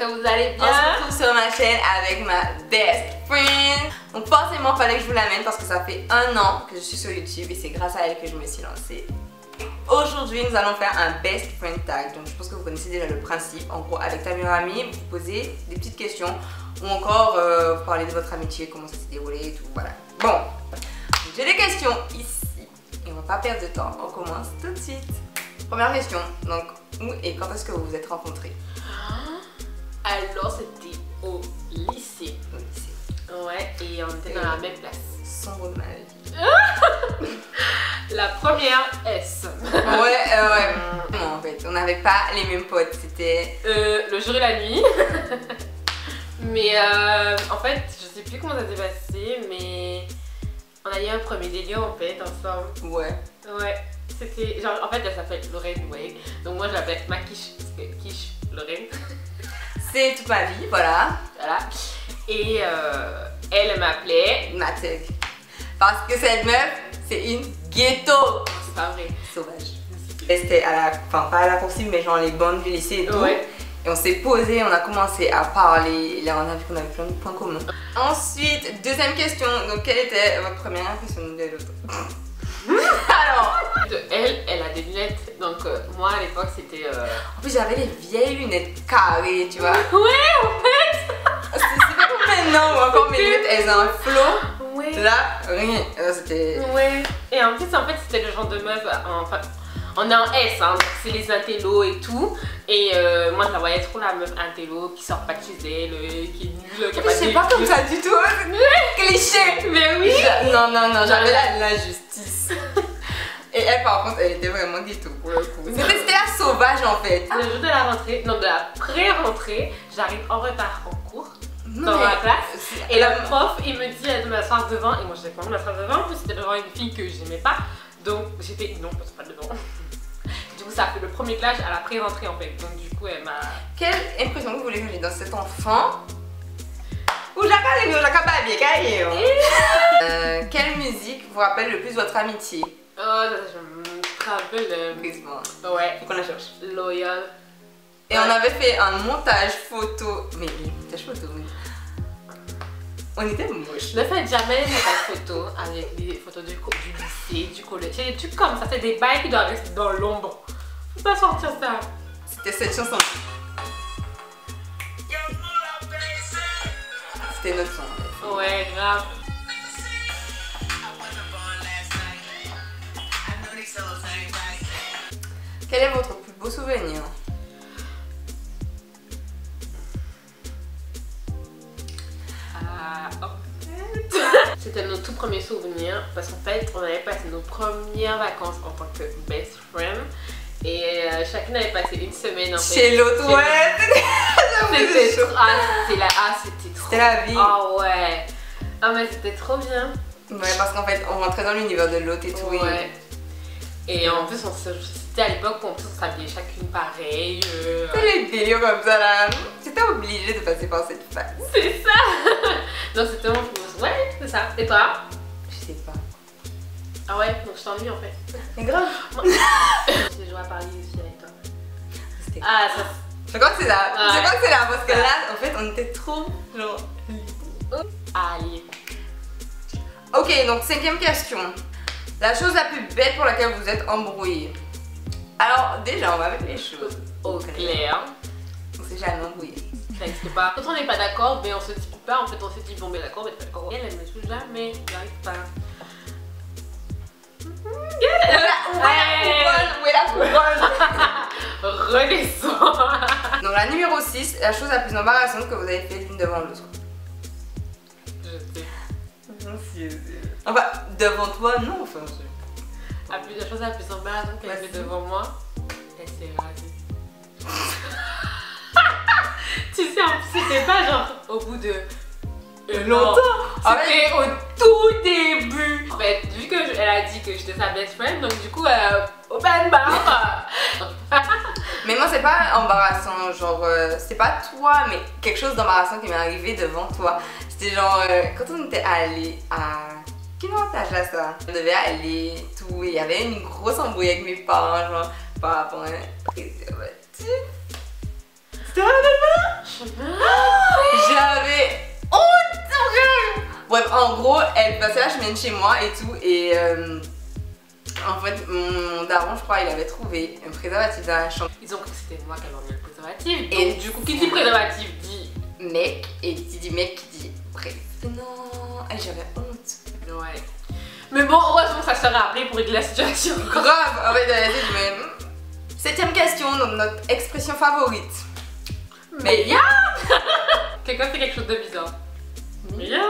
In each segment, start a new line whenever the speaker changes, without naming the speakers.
que vous allez bien.
On se retrouve sur ma chaîne avec ma best friend. Donc forcément, il fallait que je vous l'amène parce que ça fait 1 an que je suis sur YouTube et c'est grâce à elle que je me suis lancée. Aujourd'hui, nous allons faire un best friend tag. Donc je pense que vous connaissez déjà le principe. En gros, avec ta meilleure amie, vous posez des petites questions ou encore vous parlez de votre amitié, comment ça s'est déroulé et tout. Voilà. Bon, j'ai des questions ici et on va pas perdre de temps. On commence tout de suite. Première question. Donc, où et quand est-ce que vous vous êtes rencontrés?
Alors c'était au lycée.
Au lycée.
Ouais, et on était dans la même classe.
Sombre de ma vie.
La première S.
Ouais. Non, en fait, on n'avait pas les mêmes potes. C'était
le jour et la nuit. Mais en fait, je sais plus comment ça s'est passé, mais on a eu un premier délire en fait ensemble.
Ouais.
Ouais. C'était genre, en fait, elle s'appelle Lorraine Way. Donc moi je l'appelle ma quiche, parce que quiche Lorraine.
C'est toute ma vie, voilà.
Voilà. Et elle m'appelait
Mateg. Parce que cette meuf, c'est une ghetto.
c'est pas vrai.
Sauvage. Et c'était à la, enfin pas à la coursive, mais genre les bandes du lycée et tout.
Ouais.
Et on s'est posé, on a commencé à parler. Et là, on a vu qu'on avait plein de points communs. Ensuite, deuxième question. Donc, quelle était votre première impression de l'autre? Alors,
Elle a des lunettes. Donc moi à l'époque c'était...
en plus, j'avais les vieilles lunettes carrées, tu vois.
Ouais, en fait.
C'est pas comme maintenant où encore mes lunettes, elles ont un flow.
Ouais.
Là, rien. C'était...
Ouais. Et en plus, c'était le genre de meuf. Enfin, on est en S, hein, donc c'est les intellos et tout. Et moi, je la voyais trop la meuf intello qui sort pas de chez elle, qui est nulle, qui a pas de...
C'est pas comme ça du tout. Cliché.
Mais oui.
Non, j'avais la justice. Et elle, par contre, elle était vraiment ghetto pour le coup. C'était la sauvage en fait.
Le jour de la rentrée, non, de la pré-rentrée, j'arrive en retard en cours.
Non,
Dans
mais
la classe, et le prof il me dit de m'asseoir devant, et moi je n'avais pas envie de m'asseoir devant, en plus c'était devant une fille que j'aimais pas, donc j'ai fait non, passe pas devant. Du coup ça a fait le premier clash à la pré-rentrée en fait, donc du coup elle m'a...
Quelle impression vous voulez que j'ai dans cet enfant? Ou quelle musique vous rappelle le plus votre amitié?
Oh, ça, je me rappelle... Ouais.
Faut qu'on la cherche.
Loyal.
Et on avait fait un montage photo. Mais montage photo, oui. On était moches.
Ne faites jamais des photos avec les photos du lycée, du collège. C'est des trucs comme ça, c'est des bails qui doivent rester dans l'ombre. Faut pas sortir ça.
C'était cette chanson. C'était notre son. En fait.
Ouais, grave.
Quel est votre plus beau souvenir?
C'était nos tout premiers souvenirs parce qu'en fait on avait passé nos premières vacances en tant que best friend et chacune avait passé une semaine en fait.
Chez l'autre, ouais.
C'était trop...
C'était la vie.
Ah ouais. Ah mais c'était trop bien.
Ouais, parce qu'en fait on rentrait dans l'univers de l'autre et tout.
Ouais. Et en plus c'était à l'époque où on s'habillait chacune pareil.
C'est les délires comme ça là. J'étais obligée de passer par cette phase.
C'est ça. Non c'était mon plus. Ouais, c'est ça. Et toi?
Je sais pas.
Ah ouais, donc je t'ennuie en fait.
Mais grave.
J'ai joué à Paris aussi avec toi. Ah ça.
Je crois que c'est là.
Ouais.
Je crois que c'est là parce que là en fait on était trop genre...
Allez.
Ok, donc 5e question. La chose la plus bête pour laquelle vous êtes embrouillé. Alors déjà on va mettre les choses
Au clair.
On s'est jamais embrouillé.
Ça n'existe pas. Quand on n'est pas d'accord, mais on se dit pas, en fait on se dit bon mais d'accord, mais pas d'accord. Elle me suit jamais, j'arrive pas.
Où est la couronne?
Redescends.
Donc la numéro 6, la chose la plus embarrassante que vous avez fait l'une devant l'autre.
Je sais.
Enfin, devant toi, non, enfin.
La chose la plus embarrassante qu'elle fait devant moi, elle s'est rasée. Tu sais, en plus, c'était pas genre au bout de longtemps. C'était au tout début. En fait, vu qu'elle a dit que j'étais sa best friend, donc du coup, open bar.
Mais moi, c'est pas embarrassant, genre, c'est pas toi, mais quelque chose d'embarrassant qui m'est arrivé devant toi. C'était genre, quand on était allé à... Quel avantage là ça? On devait aller, tout, et il y avait une grosse embrouille avec mes parents, genre, par rapport à un préservatif. J'avais honte. Bref, en gros, elle passait la semaine chez moi et tout. Et en fait, mon daron, je crois, il avait trouvé un préservatif dans la chambre.
Ils ont cru que c'était moi qui avais emmené le préservatif.
Et
Donc, du coup, qui dit préservatif dit
mec. Et qui dit mec, qui dit bref. Non, j'avais honte.
ouais. Mais bon, heureusement que ça se rappelé pour régler la situation.
Grave. En fait, elle a dit même. 7ème question, donc notre expression favorite.
Mais ya. Quelqu'un fait quelque chose de bizarre. Mais ya.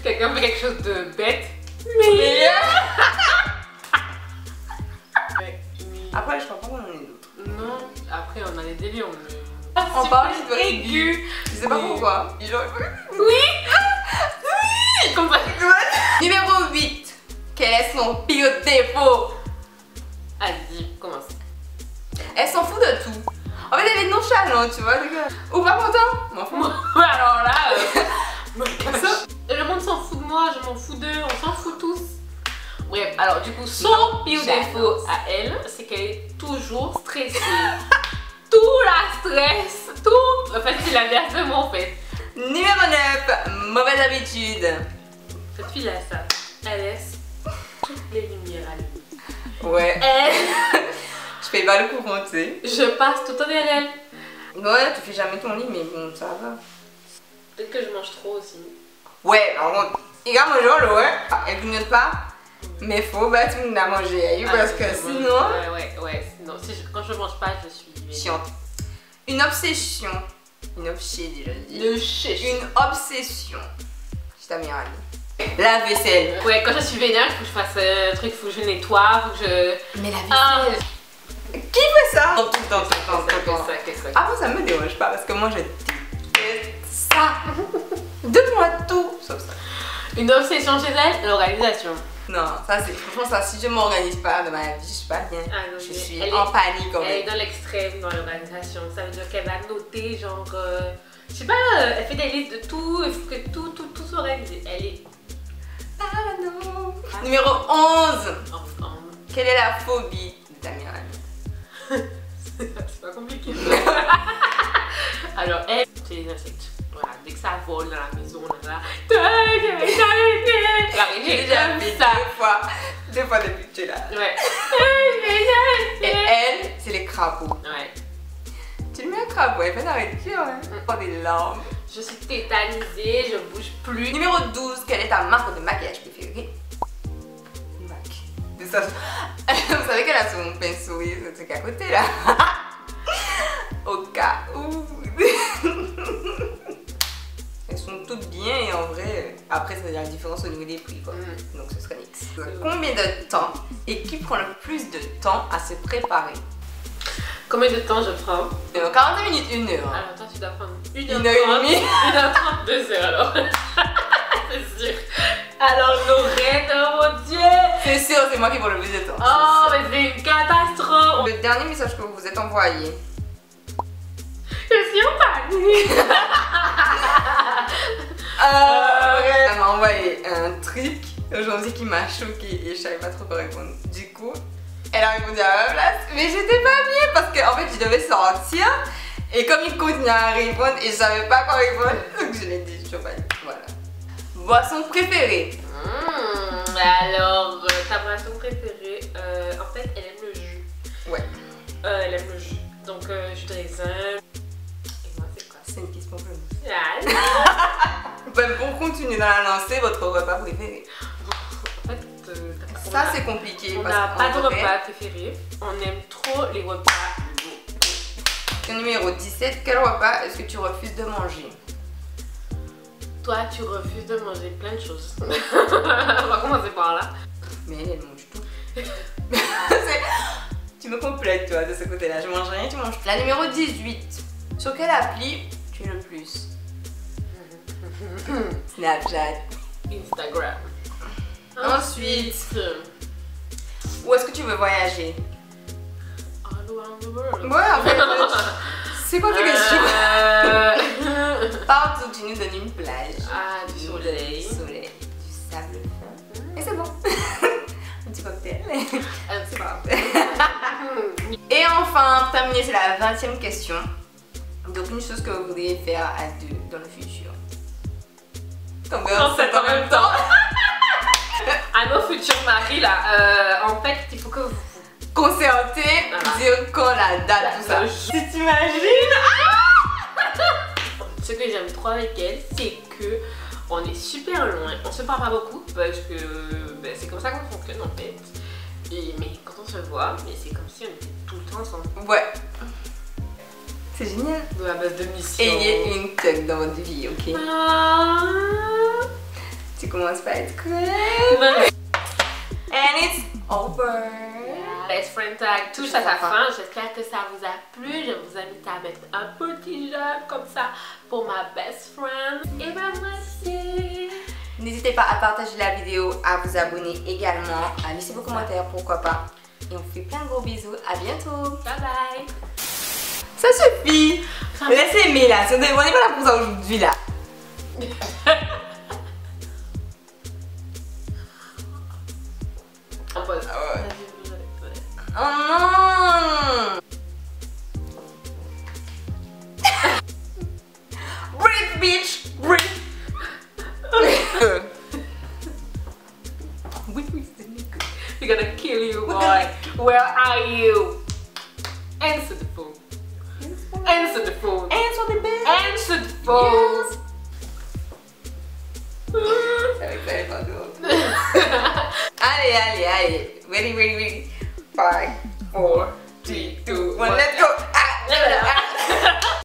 Quelqu'un fait quelque chose de bête. Mais ya.
Après, je crois pas qu'on en ait d'autres.
Non, après on a les délires. Mais...
On parle de
aigu.
Je sais pas
Oui.
pourquoi.
Oui. Oui. Comme ça.
Numéro 8. Quel est son pire défaut?
Vas-y, commence.
Elle s'en fout de tout. En fait, elle est nonchalante, tu vois. Ou pas content? M'en fous.
Alors là, le monde s'en fout de moi, je m'en fous d'eux, on s'en fout tous. Bref, alors du coup, son pire défaut à elle, c'est qu'elle est toujours stressée. Tout la stress, tout. En fait, c'est l'inverse de moi en fait.
Numéro 9. Mauvaise habitude.
Cette fille a ça. Elle laisse toutes les lumières allumées.
Ouais.
Elle,
Je fais pas le courant, tu sais.
je passe tout le temps derrière elle.
Ouais, tu fais jamais ton lit, mais bon, ça va.
Peut-être que je mange trop aussi.
Ouais, par contre, regarde mon genre, ouais. Elle grignote pas. Mais faut battre tout le monde à manger, parce que sinon.
Ouais. Sinon, quand je mange pas, je suis
Chiante. Une obsession. Une obsession, déjà dit.
le chèche.
Une obsession. C'est ta meilleure amie. La vaisselle.
Ouais, quand je suis vénère, il faut que je fasse un truc, il faut que je nettoie, il faut que je.
Mais la
Ah,
vaisselle. Qui fait ça? Tout le temps, tout le temps.
qu'est-ce que ça.
Ah, moi, ça me dérange pas parce que moi, je déteste ça. Donne-moi tout sauf ça.
Une obsession chez elle, l'organisation.
Non, ça, c'est franchement ça. Si je m'organise pas de ma vie, je suis pas bien.
Ah, non,
Je
mais
suis
elle
en
est-
panique en
Elle est
fait.
dans l'extrême dans l'organisation. Ça veut dire qu'elle va noter, genre. Je sais pas, elle fait des listes de tout, il faut que tout s'organise. Elle est.
Ah non. Numéro 11.
en-
Quelle est la phobie de ta meilleure amie?
C'est pas compliqué. Alors, elle, c'est les insectes. Voilà, dès que ça vole dans la maison, là.
J'ai déjà fait deux fois depuis que tu es là.
Ouais.
Et elle, c'est les crapauds.
Ouais.
Tu le mets un crapaud, elle fait arrêter, hein. Oh, des larmes.
Je suis tétanisée, je bouge plus.
Numéro 12, quelle est ta marque de maquillage préférée? MAC. Mais ça, vous savez qu'elle a son pinceau et ce truc à côté là. Au cas où. Elles sont toutes bien et en vrai, après ça veut dire la différence au niveau des prix quoi. Donc ce serait nix. Combien de temps et qui prend le plus de temps à se préparer?
Combien de temps je prends?
40 minutes, 1 heure.
Alors, toi, tu dois prendre 1h30.
1h30.
1h30, 2 heures alors. C'est sûr. Alors, Lorraine, oh mon dieu!
C'est sûr, c'est moi qui prends le plus de temps.
Oh, mais c'est une catastrophe!
Le dernier message que vous vous êtes envoyé.
Je suis en panique!
Elle m'a envoyé un truc aujourd'hui qui m'a choquée et je savais pas trop quoi répondre. Du coup, elle a répondu à ma place, mais j'étais pas bien parce qu'en fait je devais sortir et comme il continuait à répondre et je savais pas quoi répondre, donc je l'ai dit, je suis pas bien. Voilà. Boisson préférée.
Alors, ta boisson préférée, en fait, elle aime le jus.
Ouais.
Elle aime le jus. Donc, jus de raisin. Et moi, c'est quoi?
C'est une question pour nous.
Ah,
Ben, pour continuer dans la lancée, votre repas préféré.
en fait,
Ça c'est compliqué.
on
parce
n'a pas
qu'en
de
vrai,
repas préféré. On aime trop les repas locaux.
Numéro 17, quel repas est-ce que tu refuses de manger?
Toi, tu refuses de manger plein de choses. On va commencer par là.
Mais elle mange tout. Tu me complètes toi de ce côté-là. Je mange rien, tu manges tout. La numéro 18. Sur quelle appli tu es le plus? Snapchat.
Instagram.
Ensuite, où est-ce que tu veux voyager?
All around the world.
Ouais, en fait, c'est quoi ta question? Partout, tu nous donnes une plage.
Ah, du soleil.
Du soleil, du sable fin. Et c'est bon. Un petit cocktail.
C'est
Et enfin, pour terminer, c'est la 20e question. Donc une chose que vous voudriez faire à deux dans le futur.
On fait en même temps. À nos futurs maris là, en fait il faut que vous
concerter, dire quand la date, tout ça.
Si t'imagines. Ce que j'aime trop avec elle, c'est que on est super loin, on se parle pas beaucoup parce que c'est comme ça qu'on fonctionne en fait. Mais quand on se voit, c'est comme si on était tout le temps ensemble.
Ouais. C'est génial.
De la base de mission.
Et il y a une tug dans votre vie, ok? Tu commences par être cool. And it's over.
Best Friend Tag touche à sa fin. J'espère que ça vous a plu. Je vous invite à mettre un petit j'aime comme ça pour ma best friend. Et ben merci.
N'hésitez pas à partager la vidéo, à vous abonner également, à laisser vos commentaires, pourquoi pas. Et on vous fait plein de gros bisous. À bientôt.
Bye bye.
Ça suffit. Laissez aimer là. On n'est pas là pour ça aujourd'hui là.
On pose.
Oh non. Breathe bitch. Breathe.
We're gonna kill you, boy. Where are you? Answer the phone. Answer the phone.
Answer the bell.
Answer the phone.
Allez. Ready.